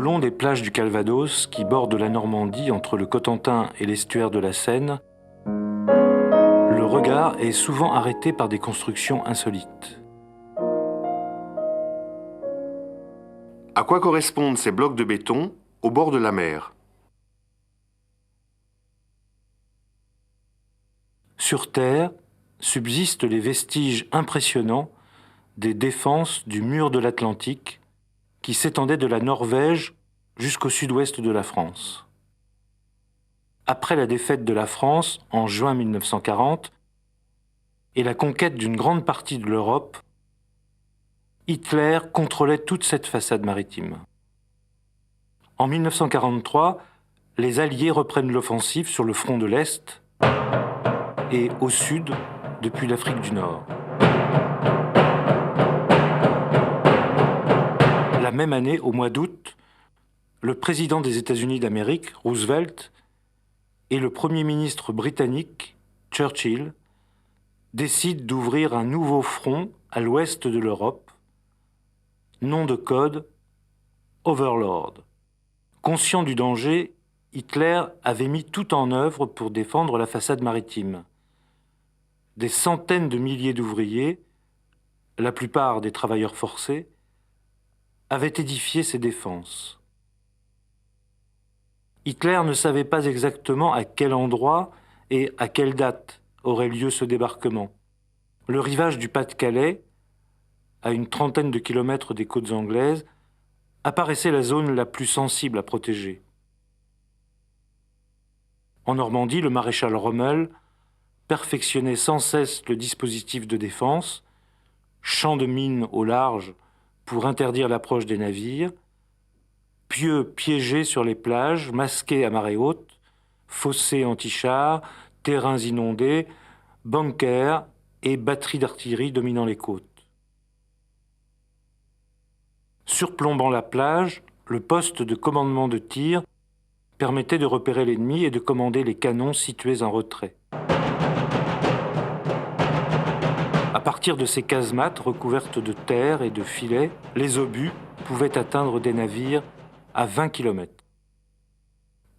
long des plages du Calvados qui bordent la Normandie entre le Cotentin et l'estuaire de la Seine, le regard est souvent arrêté par des constructions insolites. À quoi correspondent ces blocs de béton au bord de la mer? Sur Terre subsistent les vestiges impressionnants des défenses du mur de l'Atlantique qui s'étendait de la Norvège jusqu'au sud-ouest de la France. Après la défaite de la France en juin 1940 et la conquête d'une grande partie de l'Europe, Hitler contrôlait toute cette façade maritime. En 1943, les Alliés reprennent l'offensive sur le front de l'Est et au sud depuis l'Afrique du Nord. La même année, au mois d'août, le président des États-Unis d'Amérique, Roosevelt, et le Premier ministre britannique, Churchill, décident d'ouvrir un nouveau front à l'ouest de l'Europe, nom de code Overlord. Conscient du danger, Hitler avait mis tout en œuvre pour défendre la façade maritime. Des centaines de milliers d'ouvriers, la plupart des travailleurs forcés, avaient édifié ces défenses. Hitler ne savait pas exactement à quel endroit et à quelle date aurait lieu ce débarquement. Le rivage du Pas-de-Calais, à une trentaine de kilomètres des côtes anglaises, apparaissait la zone la plus sensible à protéger. En Normandie, le maréchal Rommel perfectionnait sans cesse le dispositif de défense, champs de mines au large pour interdire l'approche des navires, pieux piégés sur les plages, masqués à marée haute, fossés anti-chars, terrains inondés, bunkers et batteries d'artillerie dominant les côtes. Surplombant la plage, le poste de commandement de tir permettait de repérer l'ennemi et de commander les canons situés en retrait. À partir de ces casemates recouvertes de terre et de filets, les obus pouvaient atteindre des navires à 20 km.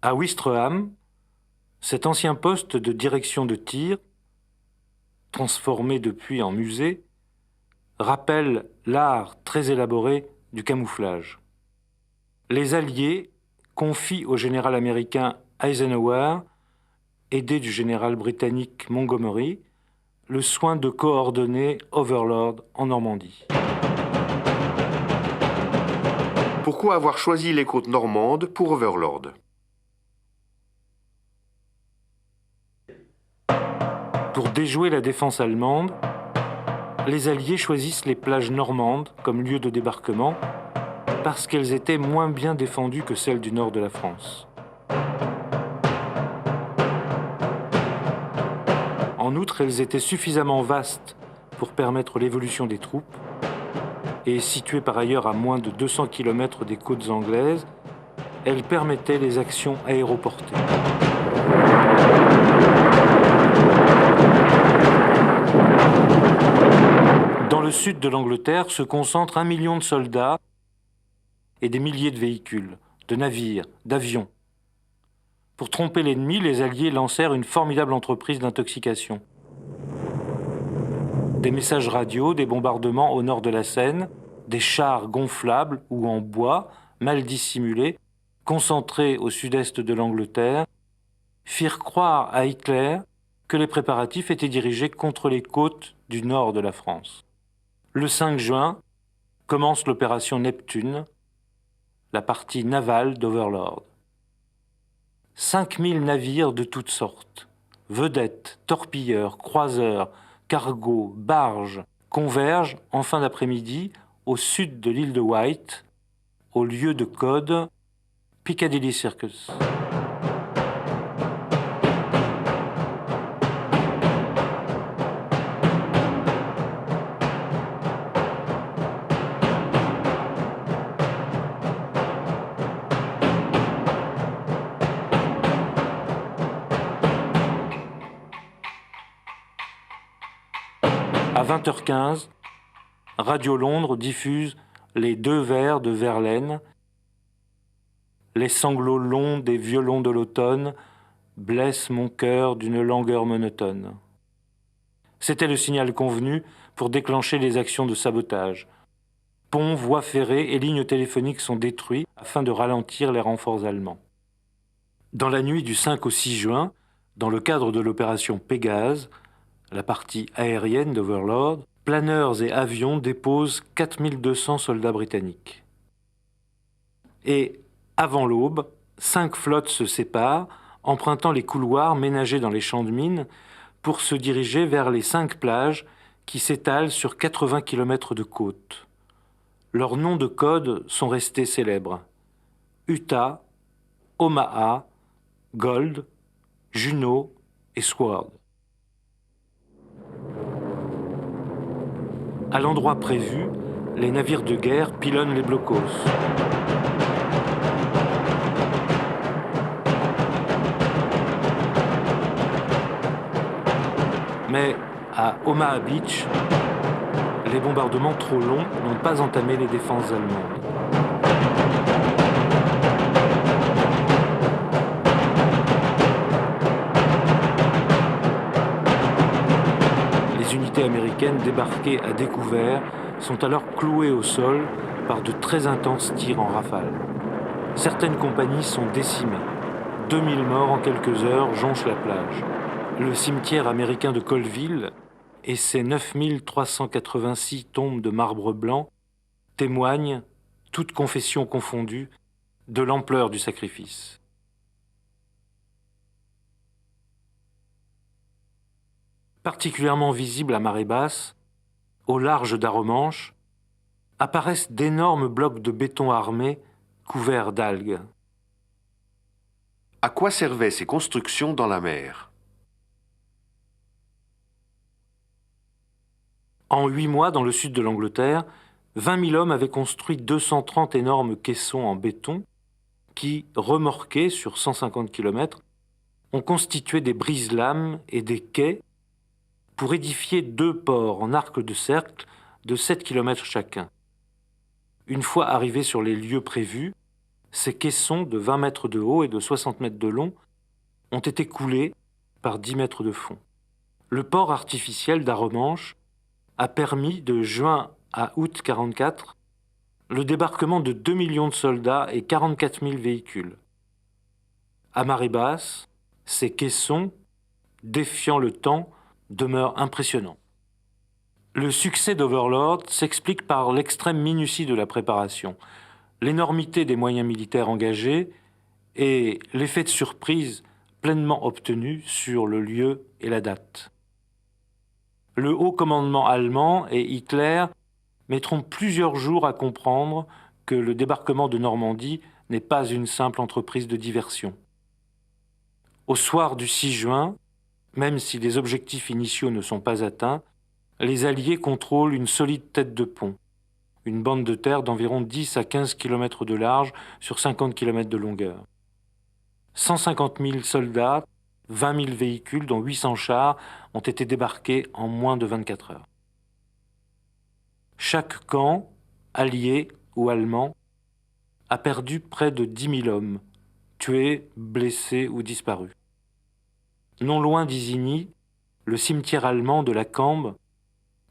À Ouistreham, cet ancien poste de direction de tir, transformé depuis en musée, rappelle l'art très élaboré du camouflage. Les Alliés confient au général américain Eisenhower, aidé du général britannique Montgomery, le soin de coordonner Overlord en Normandie. Pourquoi avoir choisi les côtes normandes pour Overlord? Pour déjouer la défense allemande, les Alliés choisissent les plages normandes comme lieu de débarquement parce qu'elles étaient moins bien défendues que celles du nord de la France. En outre, elles étaient suffisamment vastes pour permettre l'évolution des troupes et situées par ailleurs à moins de 200 km des côtes anglaises, elles permettaient les actions aéroportées. Dans le sud de l'Angleterre se concentrent 1 million de soldats et des milliers de véhicules, de navires, d'avions. Pour tromper l'ennemi, les Alliés lancèrent une formidable entreprise d'intoxication. Des messages radio, des bombardements au nord de la Seine, des chars gonflables ou en bois, mal dissimulés, concentrés au sud-est de l'Angleterre, firent croire à Hitler que les préparatifs étaient dirigés contre les côtes du nord de la France. Le 5 juin commence l'opération Neptune, la partie navale d'Overlord. 5000 navires de toutes sortes, vedettes, torpilleurs, croiseurs, cargos, barges, convergent en fin d'après-midi au sud de l'île de Wight, au lieu de code Piccadilly Circus. À 20h15, Radio Londres diffuse les 2 vers de Verlaine Les sanglots longs des violons de l'automne blessent mon cœur d'une langueur monotone. C'était le signal convenu pour déclencher les actions de sabotage. Ponts, voies ferrées et lignes téléphoniques sont détruits afin de ralentir les renforts allemands. Dans la nuit du 5 au 6 juin, dans le cadre de l'opération Pégase, la partie aérienne d'Overlord, planeurs et avions déposent 4200 soldats britanniques. Et, avant l'aube, 5 flottes se séparent, empruntant les couloirs ménagés dans les champs de mines pour se diriger vers les 5 plages qui s'étalent sur 80 km de côte. Leurs noms de code sont restés célèbres. Utah, Omaha, Gold, Juno et Sword. À l'endroit prévu, les navires de guerre pilonnent les blocos. Mais à Omaha Beach, les bombardements trop longs n'ont pas entamé les défenses allemandes. Les unités américaines débarquées à découvert sont alors clouées au sol par de très intenses tirs en rafale. Certaines compagnies sont décimées. 2000 morts en quelques heures jonchent la plage. Le cimetière américain de Colville et ses 9386 tombes de marbre blanc témoignent, toutes confessions confondues, de l'ampleur du sacrifice. Particulièrement visibles à marée basse, au large d'Arromanches, apparaissent d'énormes blocs de béton armé couverts d'algues. À quoi servaient ces constructions dans la mer? En 8 mois, dans le sud de l'Angleterre, 20 000 hommes avaient construit 230 énormes caissons en béton qui, remorqués sur 150 km, ont constitué des brise-lames et des quais pour édifier 2 ports en arc de cercle de 7 km chacun. Une fois arrivés sur les lieux prévus, ces caissons de 20 mètres de haut et de 60 mètres de long ont été coulés par 10 mètres de fond. Le port artificiel d'Arromanches a permis de juin à août 1944 le débarquement de 2 millions de soldats et 44 000 véhicules. À marée basse, ces caissons, défiant le temps, demeurent impressionnants. Le succès d'Overlord s'explique par l'extrême minutie de la préparation, l'énormité des moyens militaires engagés et l'effet de surprise pleinement obtenu sur le lieu et la date. Le haut commandement allemand et Hitler mettront plusieurs jours à comprendre que le débarquement de Normandie n'est pas une simple entreprise de diversion. Au soir du 6 juin, même si les objectifs initiaux ne sont pas atteints, les Alliés contrôlent une solide tête de pont, une bande de terre d'environ 10 à 15 km de large sur 50 km de longueur. 150 000 soldats, 20 000 véhicules, dont 800 chars, ont été débarqués en moins de 24 heures. Chaque camp, allié ou allemand, a perdu près de 10 000 hommes, tués, blessés ou disparus. Non loin d'Isigny, le cimetière allemand de la Cambe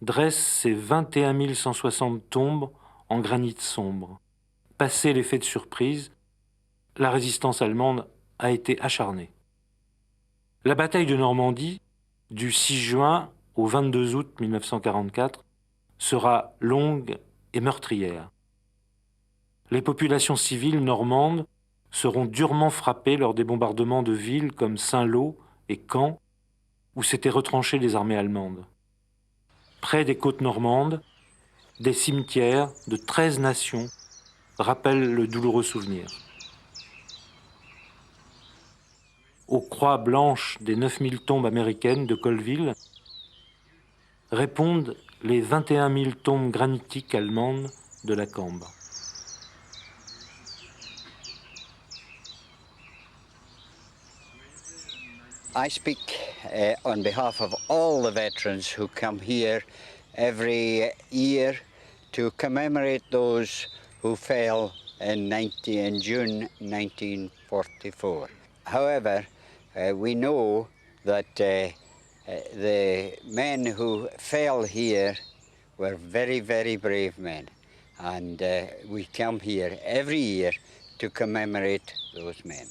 dresse ses 21 160 tombes en granit sombre. Passé l'effet de surprise, la résistance allemande a été acharnée. La bataille de Normandie, du 6 juin au 22 août 1944, sera longue et meurtrière. Les populations civiles normandes seront durement frappées lors des bombardements de villes comme Saint-Lô et Caen, où s'étaient retranchées les armées allemandes. Près des côtes normandes, des cimetières de 13 nations rappellent le douloureux souvenir. Aux croix blanches des 9000 tombes américaines de Colville répondent les 21 000 tombes granitiques allemandes de la Cambe. I speak on behalf of all the veterans who come here every year to commemorate those who fell in June 1944. However, we know that the men who fell here were very, very brave men. And we come here every year to commemorate those men.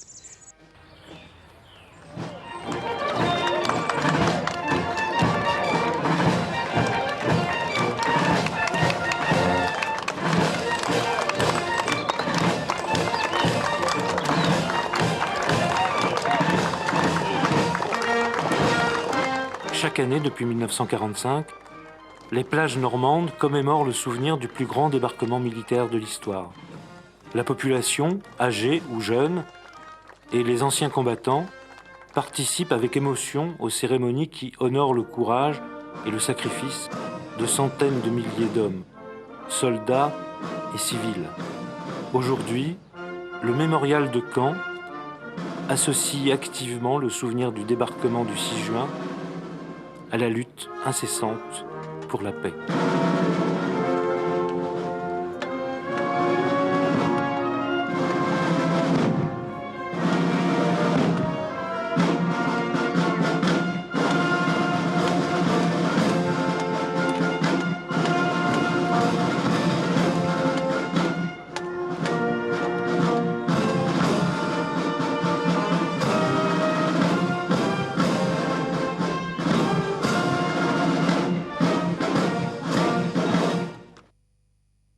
Chaque année, depuis 1945, les plages normandes commémorent le souvenir du plus grand débarquement militaire de l'histoire. La population, âgée ou jeune, et les anciens combattants participent avec émotion aux cérémonies qui honorent le courage et le sacrifice de centaines de milliers d'hommes, soldats et civils. Aujourd'hui, le mémorial de Caen associe activement le souvenir du débarquement du 6 juin à la lutte incessante pour la paix.